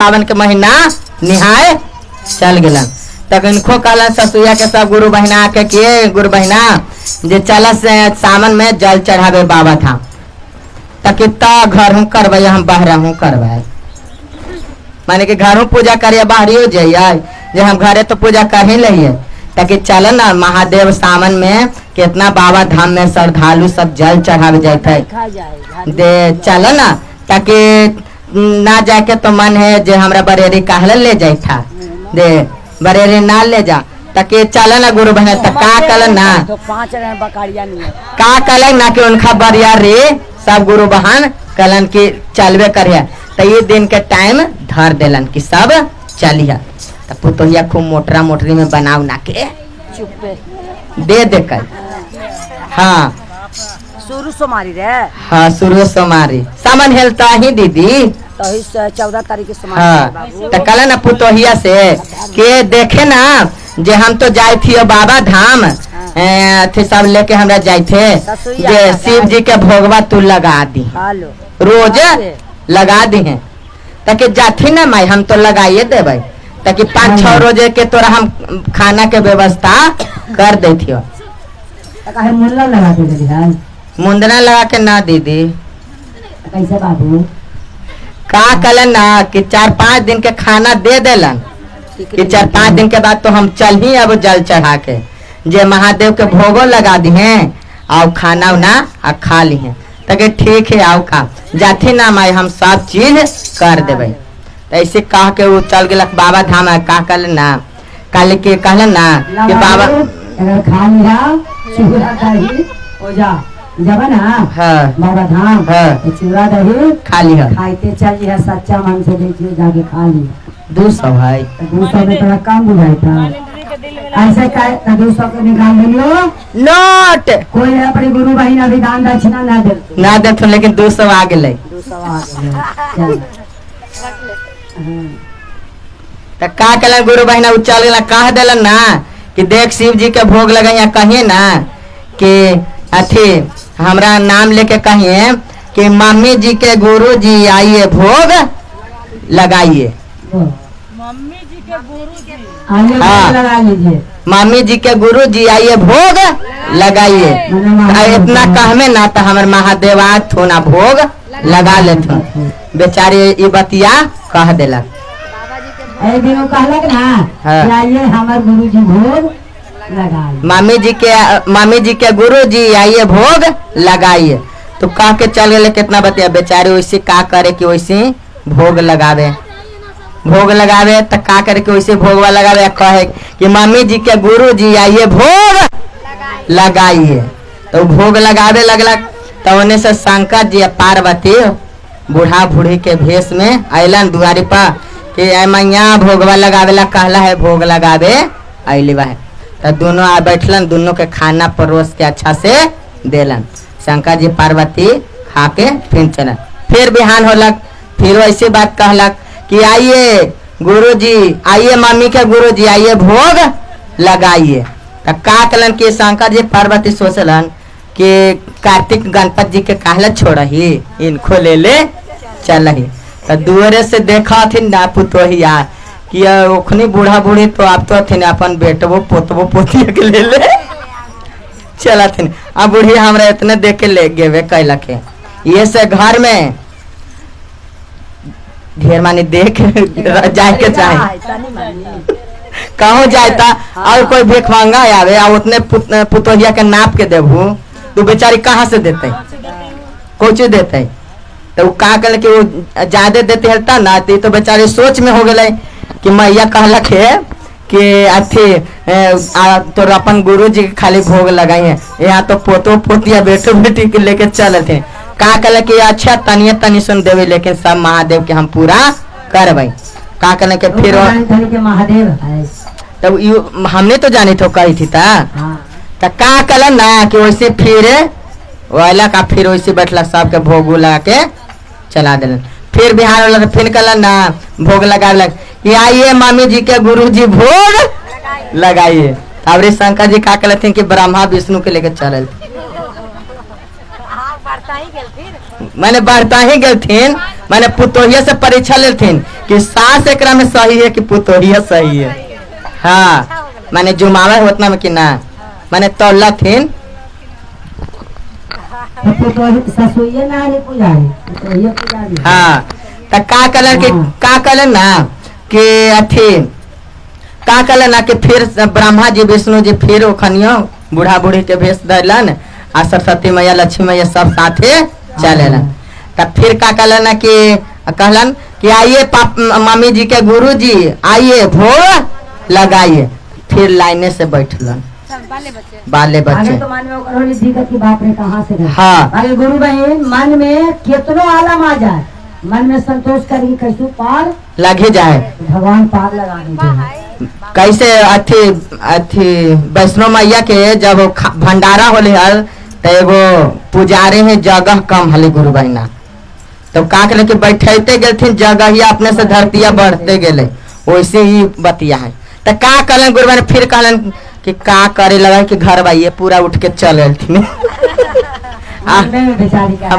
सावन के महीना निहाय चल गलन तक इनको कहला ससुया के सब गुरु बहिना के किए गुरु बहिना जे चल से सावन में जल चढ़ावे बाबा था तक घर हूँ करवाई हम बहरा हूँ करवाए माने कि घर हूँ पूजा करिए बाहरी जाइए जे हम घरे तो पूजा कर ही लिये ताकि चल ना महादेव सावन में कितना बाबा धाम में श्रद्धालु सब जल चढ़ावे जाते दे चल ना ताकि ना जाके तो मन है जे हमरा बरेरी कहला ले जाए था दे बरेरी ना ले जा ताकि चल ना गुरु बहन तक का कल ना तो 5 बकरिया नहीं का कल ना कि उनका बरिया रे सब गुरु बहन कलन की चलवे करिए तो ये दिन के टाइम धर देलन कि सब चलिए तो पुतोहिया खूब मोटरा मोटरी में बनाव ना के चुप्पे दे दे कर हाँ शुरू से मारी रे हाँ शुरू से मारी सामान हेलता ही दीदी तो 14 तारीख के समाज हाँ तो कल ना पुतोहिया से के देखे ना जे हम तो जाए थी बाबा धाम थे सब लेके हमरा जाए थे जे शिव जी के भोगवा तू लगा दी रोज लगा दी है ताकि जाती ना माई हम तो लगाइए देवे ताकि 5-6 रोजे के तोरा हम खाना के व्यवस्था कर देती मुंदना लगा के ना दीदी कैसे बाबू का कलन ना कि 4-5 दिन के खाना दे देलन कि 4-5 दिन के बाद तो हम चल ही अब जल चढ़ा के जे महादेव के भोगो लगा दी हैं और खाना ना आ खा ली हैं तक ठीक है आओ खा जाती ना माई हम सब चीज कर देवे तो ऐसे कह के वो चल गल बाबा धाम का कल ना कल के कहल ना कि बाबा अगर खा लिया हो जा जब ना हाँ बाबा धाम हाँ चूड़ा दही खा ली है खाते चलिए सच्चा मन से देखिए जाके खा लिया 200 है 200 में थोड़ा कम बुझाई था ऐसे 200 के निकाल लियो नोट कोई अपने गुरु बहिन अभी दान दक्षिणा ना दे तो लेकिन 200 आ गए 200 आ गए तो का कलन गुरु बहिना चल गला कह दिलन ना कि देख शिव जी के भोग लगे कहिए ना कि अथी हमरा नाम लेके कहिए कि मम्मी जी के गुरु जी आइए भोग लगाइए मम्मी जी के गुरु जी हाँ लगा लीजिए मम्मी जी के गुरु जी आइए भोग लगाइए इतना कहमे ना तो हमारे महादेव थोना भोग लगा लेते बेचारे ये बतिया कह दिलक दिन कहलक ना आइए हमारे गुरु जी भोग लगाइए मम्मी जी के गुरु जी आइए भोग लगाइए तो कह के चल गए कितना बतिया बेचारे वैसे का करे कि वैसे भोग लगावे तो का करे कि वैसे भोग लगावे कहे कि मम्मी जी के गुरु जी आइए भोग लगाइए तो भोग लगावे लगला तो उन्हें से शंकर जी पार्वती बूढ़ा बूढ़ी के भेष में अलन दुआरी पर कि मैया भोगवा लगावेला कहला है भोग लगावे अली वह तो दोनों आ बैठलन दोनों के खाना परोस के अच्छा से देलन शंकर जी पार्वती खा के फिर चलन फिर बिहान होलक फिर वैसे बात कहलक कि आइए गुरु जी आइए मम्मी के गुरु जी आइए भोग लगाइए तो का कलन कि शंकर जी पार्वती सोचलन कि कार्तिक गणपति जी के कहला छोड़ ही इनको ले चल ही तो दूरे से देखा थी ना पुतोहिया कि ओखनी बूढ़ा बूढ़ी तो आप तो थे अपन बेटवो पोतवो पोतिया के ले चला थे अब बूढ़ी हमरा इतने देख के ले गए कैलक है ये से घर में ढेर मानी देख जाए के चाहे कहूँ जाता और कोई भीख मांगा आवे और उतने पुतोहिया के नाप के देबू तो बेचारी कहाँ से देते कुछ देते तो का कल कि वो ज्यादा देते हलता ना तो बेचारे सोच में हो गए कि मैया कहलक है कि अथी तो अपन गुरु जी के खाली भोग लगाई है यहाँ तो पोतो पोतिया बेटो बेटी के लेके चल थे का कल कि अच्छा तनिए तनी सुन देवे लेकिन सब महादेव के हम पूरा करवाई का कल के फिर महादेव तब हमने तो जानी तो कही थी तो का कल ना कि वैसे फिर वाला का फिर वैसे बैठला सबके भोग लगा के चला दिलन फिर बिहार वाला फिर कल ना भोग लगा लग कि आइए मामी जी के गुरु जी भोग लगाइए अब रे शंकर जी का कहते कि ब्रह्मा विष्णु के लेके चल मैंने बढ़ता ही गलथिन, मैंने पुतोहिया से परीक्षा लेथिन कि सास एकरा में सही है कि पुतोहिया सही है। हाँ मैंने जुमावा होतना में कि ना मैंने तौला थिन। ससुइया ना है पुजारी, पुतोहिया पुजारी। हाँ तो का कलन ना कि अथी का कलन ना कि फिर ब्रह्मा जी विष्णु जी फिर ओखनियो बूढ़ा बूढ़ी के भेष धरलन आ सरस्वती मैया लक्ष्मी मैया सब साथे चलेलन। तब फिर का कहलन ना कि कहलन कि आइए मम्मी जी के गुरु जी आइए भोग लगाइए। फिर लाइने से बैठलन बाले बच्चे। तो मन में ओकर दिक्कत की बात रे कहां से। हाँ अरे गुरु बहन मन में कितनो आलम आ जाए, मन में संतोष करी कैसे पार लग ही जाए, भगवान पार लगाने दे। कैसे अथी अथी वैष्णो मैया के जब भंडारा होले हल तो एगो पुजारी है जगह कम हले गुरु बहना, तो का करे के बैठते गेलथिन जगह ही अपने से धरतिया बढ़ते गेले वैसे ही बतिया है। तो का कहलन गुरु बहन फिर कहलन कि का करे लगा कि घर बाइये पूरा उठ के चल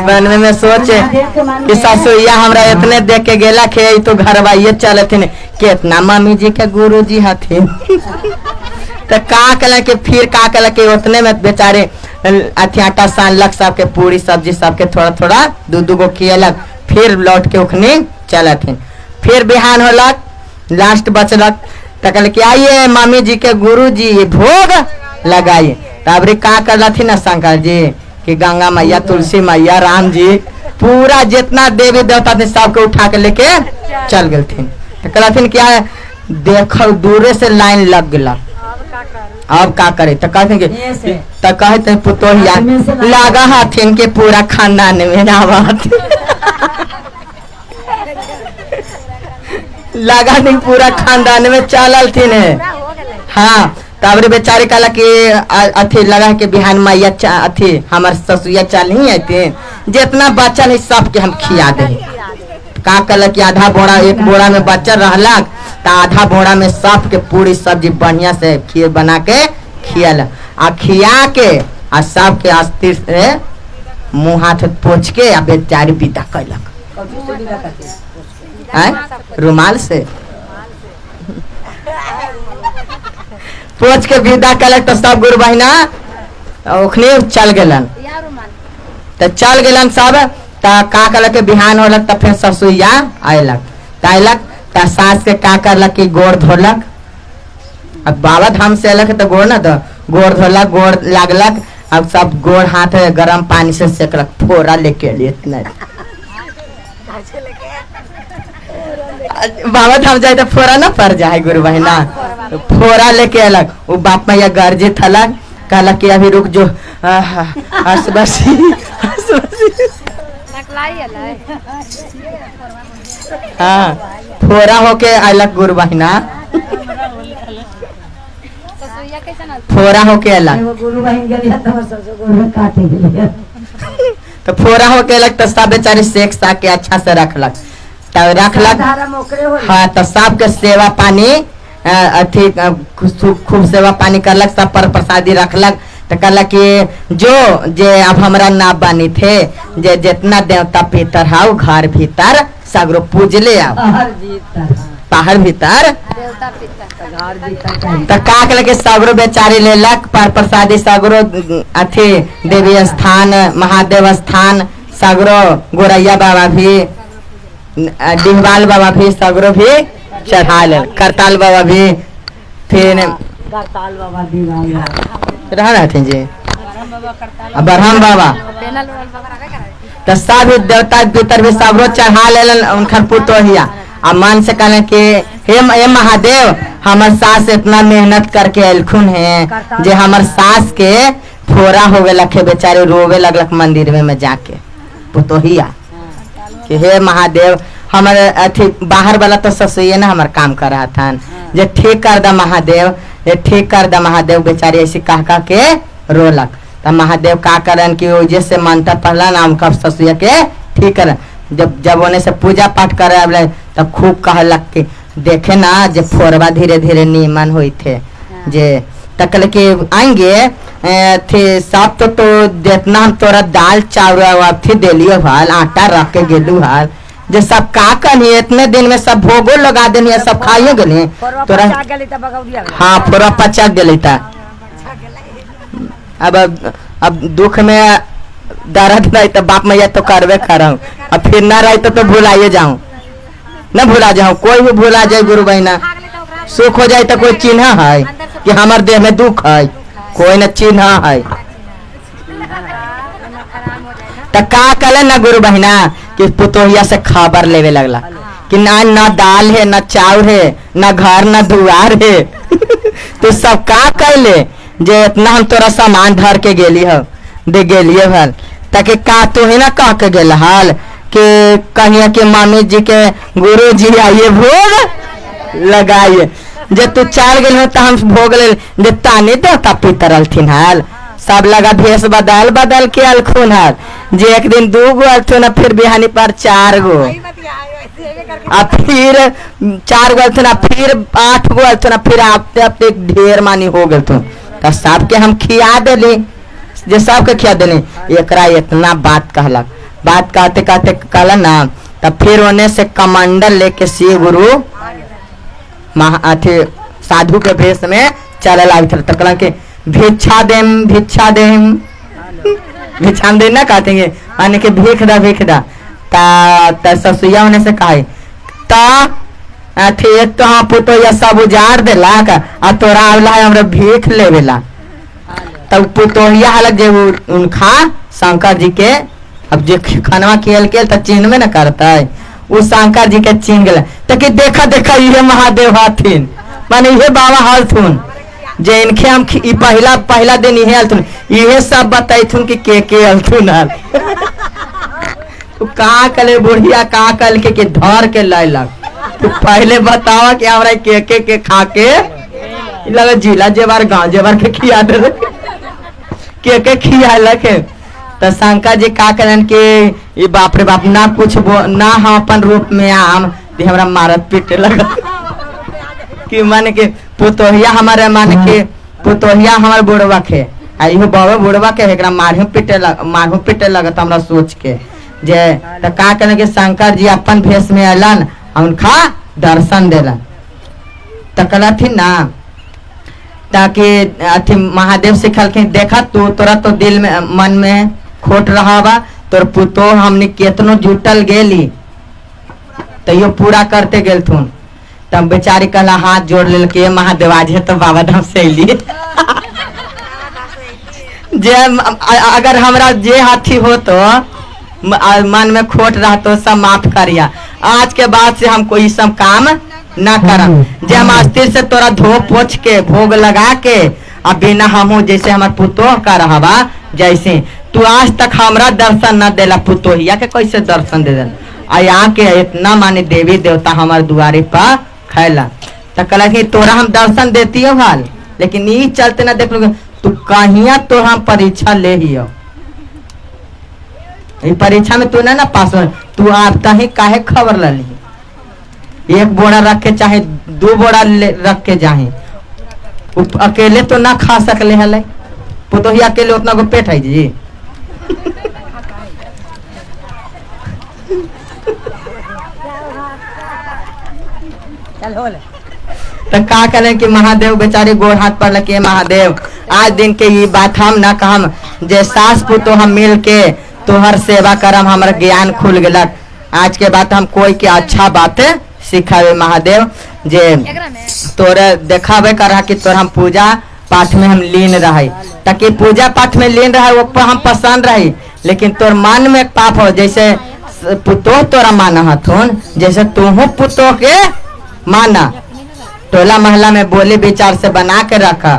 बनवे में सोचे कि ससुइया हमरा इतने देख के गेला खे तो घर बाइये चलथिन कितना मम्मी जी के गुरु जी हथिन। तो का कहला कि फिर का कहला कि उतने में बेचारे अथी आटा सानलक सबके पूरी सब्जी सबके थोड़ा थोड़ा दू गो खियलक फिर लौट के उखनी चलथिन। फिर बिहान होलक लास्ट बचलक तो कहल कि आइए मम्मी जी के गुरु जी भोग लगाइए। तब रे का करलथिन ना शंकर जी कि गंगा मैया तुलसी मैया राम जी पूरा जितना देवी देवता थे सबके उठा के लेके चल गलथिन। तो कहलथिन क्या देखो दूरे से लाइन लग गया अब का करे। तो कहते पुतोहिया लगा हथिन के पूरा खानदान में लगा नहीं पूरा खानदान में चलल थीन। हाँ तब बेचारे कहला कि अथी लगा के बिहान मैया अथी हमार ससुया चल ही आते जितना बचल है सबके हम खिया दे। का कहला कि आधा बोरा एक बोरा में बचल रहलक तो आधा बोरा में सबके पूरी सब्जी बढ़िया से खीर बना के खियल आ खिया के आ सबके अस्थिर से मुँह हाथ पोछ के आ बेचारी विदा कैलक रुमाल से पोछ के विदा कैलक। तो सब गुरु बहिना ओखने चल गेलन। तो चल गेलन सब तो का कहलक के बिहान होलक तो फिर ससुइया अयलक तो सास के का करलक कि गोड़ धोलक। अब बाबा धाम से अलग तो गोड़ ना तो गोड़ धोलक गोड़ लागलक। अब सब गोड़ हाथ गरम पानी से सेकलक फोरा लेके लिए इतना बाबा धाम जाए तो फोरा ना पड़ जाए गुरु बहिना। तो फोरा लेके अलग वो बाप मैया गर्जित हलक कहलक कि अभी रुक जो हाँ फोरा होके अलग गुरु बहिना फोरा होके अलग तो फोरा होके अलग तो सब बेचारी सेक साक के अच्छा से रखलक तब रखलक। हाँ तो सबके सेवा पानी अथी खूब सेवा पानी करलक सब पर प्रसादी रखलक। तो कहलक कि जो जे अब हमरा ना बनी थे जे जितना देवता पितर हाउ घर भीतर सगरो पूजले आओ पहाड़ भीतर तो का कहलक कि सगरो बेचारी लेलक पर प्रसादी सगरो अथी देवी स्थान महादेव स्थान सगरो गोरैया बाबा भी डिहवाल बाबा भी सगरो भी चढ़ा ले करताल बाबा भी फिर करताल बाबा भी रहा थे जी बरहम बाबा तो सब देवता भीतर भी सगरो चढ़ा ले उनकर पुतोहिया आ मन से कहले कि हे महादेव हमर सास इतना मेहनत करके अलखुन है जे हमर सास के फोरा हो गए लखे बेचारे रोवे लगलक मंदिर में जाके पुतोहिया कि हे महादेव हमारे अथी बाहर वाला तो ससुइया ना हमार काम कर रहा था जे ठीक कर दा महादेव ये ठीक कर दा महादेव बेचारी ऐसी कह के रोलक। तो महादेव का करन कि वजह से मंत्र पढ़ला ना उनका ससुइया के ठीक कर जब उन्हें से पूजा पाठ करे तब खूब कहलक कि देखे ना जे फोरवा धीरे धीरे नीमन हुई थे जे तकल के आएंगे थे सब तो जितना हम तोरा दाल चावल थी दिलियो हाल आटा रख के गेलू हाल जे सब का कनी इतने दिन में सब भोगो लगा देनी सब खाइयो गनी तोरा हाँ पूरा पचा गेली था अब दुख में दर्द नहीं तो बाप मैया तो करवे करऊँ अब फिर ना रही तो भुलाइए जाऊं न भुला जाऊं कोई भी भुला जाए गुरु बहना सुख हो जाए तो कोई चिन्ह है कि हमारे देह में दुख है कोई न चिन्ह है तो का कले ना गुरु बहना कि पुतोहिया से खबर लेवे लगला कि ना दाल है ना चावल है ना घर ना दुआर है तो सब का कैले जे इतना हम तोरा सामान धर के गेली हो दे गेलिए भल ताकि का तो है ना कह के गेल हाल कि कहिया के मामी जी के गुरु जी आइए भोग लगाइए जे तू चाल गेल हो तो हम भोग ले जे ताने देवता पितर अलथिन हाल सब लगा भेष बदल बदल के अलखुन हाल जे एक दिन 2 गो अलथुन फिर बिहानी पर 4 गो अब फिर 4 गो अलथुन फिर 8 गो अलथुन फिर आप ढेर मानी हो गए तो सबके हम खिया देली जे सबके खिया देली एकरा इतना बात कहलक बात कहते कहते कहला ना तब फिर उन्हें से कमंडल लेके शिव गुरु अथी साधु के भेष में चले लाग तो कहला के भिक्षा देम भिक्षा दे ना कहते हैं माने के भीख दा ता ससुया होने से कहे ता अथी एक तो हाँ पुतो या सब उजाड़ देलाक आ तोरा आवला है हमरा भीख लेवेला तब पुतोहिया हालत जे उनखा शंकर जी के अब जे खानवा खेल के तो चिन्ह में न करता है वो शंकर जी के चिन्ह गला तो कि देखा देखा ये महादेव हथिन माने ये बाबा हलथुन जे इनके हम पहला दिन ये हलथुन ये सब बताइथुन कि के हलथुन हाल तो का कले बुढ़िया का कल के धर के लैलक तो पहले बतावा कि हमरा के खा के लगा जिला जेबार गांव जेबार के खिया दे के खिया लके तो शंकर जी का करन के ये बाप रे बाप ना कुछ ना हम अपन रूप में आम ते हमरा मारत पीटे लगा कि माने के पुतोहिया हमारे माने के पुतोहिया हमारे बुढ़वा के आइयो बाबा बुढ़वा के एकरा मारहु पीटे लगा हमरा सोच के जे तो का करन के शंकर जी अपन भेष में अलन उनका दर्शन देलन तो कहलथिन ना ताकि अथी महादेव सिखल के देखा तू तोरा तो दिल में मन में खोट रहा बा तोर पुतो हमने केतनो जुटल गेली तो यो पूरा करते गेलथुन तब बेचारी कहला हाथ जोड़ लेल के महादेव आज है तो बाबा धाम से अली जे अगर हमरा जे हाथी हो तो मन में खोट रहा तो सब माफ करिया आज के बाद से हम कोई सब काम ना करम जे हम अस्थिर से तोरा धो पोछ के भोग लगा के अब बिना हमू जैसे हमार पुतो का रहा जैसे तू आज तक हमरा दर्शन न देला पुतोहिया के कैसे दर्शन दे देन आया के इतना माने देवी देवता हमारे दुआरे पर खैला तो कहला कि तोरा हम दर्शन देती हो हाल लेकिन ई चलते ना देख लो तू कहिया तो हम परीक्षा ले ही हो परीक्षा में तू ना पास हो तू आप ही काहे खबर ली 1 बोरा रख के चाहे 2 बोरा रख के जाए अकेले तो ना खा सकले हले पुतोहिया अकेले उतना को पेट है जी तो का करें कि महादेव बेचारे गोड़ हाथ पर लगे महादेव आज दिन के ये बात हम ना कहम जे सास पुतो हम मिल के तोहर सेवा करम हमारा ज्ञान खुल गलक आज के बाद हम कोई के अच्छा बात सिखावे महादेव जे तोरे देखावे करा कि तोर हम पूजा पाठ में हम लीन रहे ताकि पूजा पाठ में लीन रहे वो हम पसंद रही लेकिन तोर मन में पाप हो जैसे पुतो तोरा माना हथुन जैसे तू पुतो के माना टोला महला में बोली विचार से बना के रखा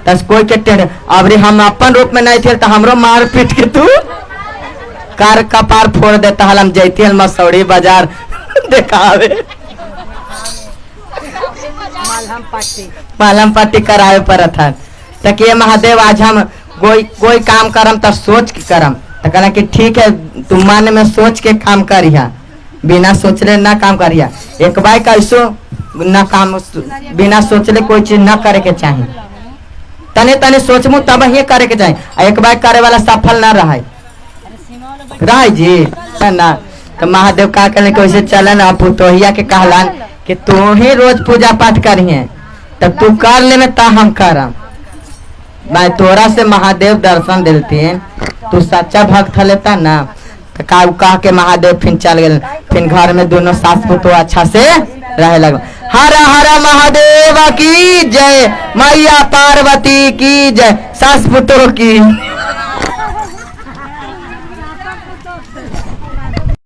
तस कोई के टेढ़ अब हम अपन रूप में नहीं थे तो हमरो मार पीट के तू कार कपार फोड़ देता हल हम जैती हल मसौड़ी बाजार देखावे मालम पट्टी करावे पड़त है तक ये महादेव आज हम कोई काम करम तो सोच के करम तो कहला कि ठीक है तुम मन में सोच के काम करिया बिना सोचले ना काम करिया एक बार कैसो ना काम बिना सोचले कोई चीज ना करे के चाहिए तने तने सोचमु तब ये करे के जाए, एक बार करे वाला सफल ना रहा जी है ना। तो महादेव का कहने के वैसे चले ना पुतोहिया के कहलान कि तू ही रोज पूजा पाठ करिए, तब तू कर ले में ता हम करम भाई, तोरा से महादेव दर्शन देते हैं, तू सच्चा भक्त लेता ना। तो कह के महादेव फिर चल गए, फिर घर में दोनों सास पुतो अच्छा से रहे लगे। हर हर महादेव की जय, मैया पार्वती की जय, सास पुतो की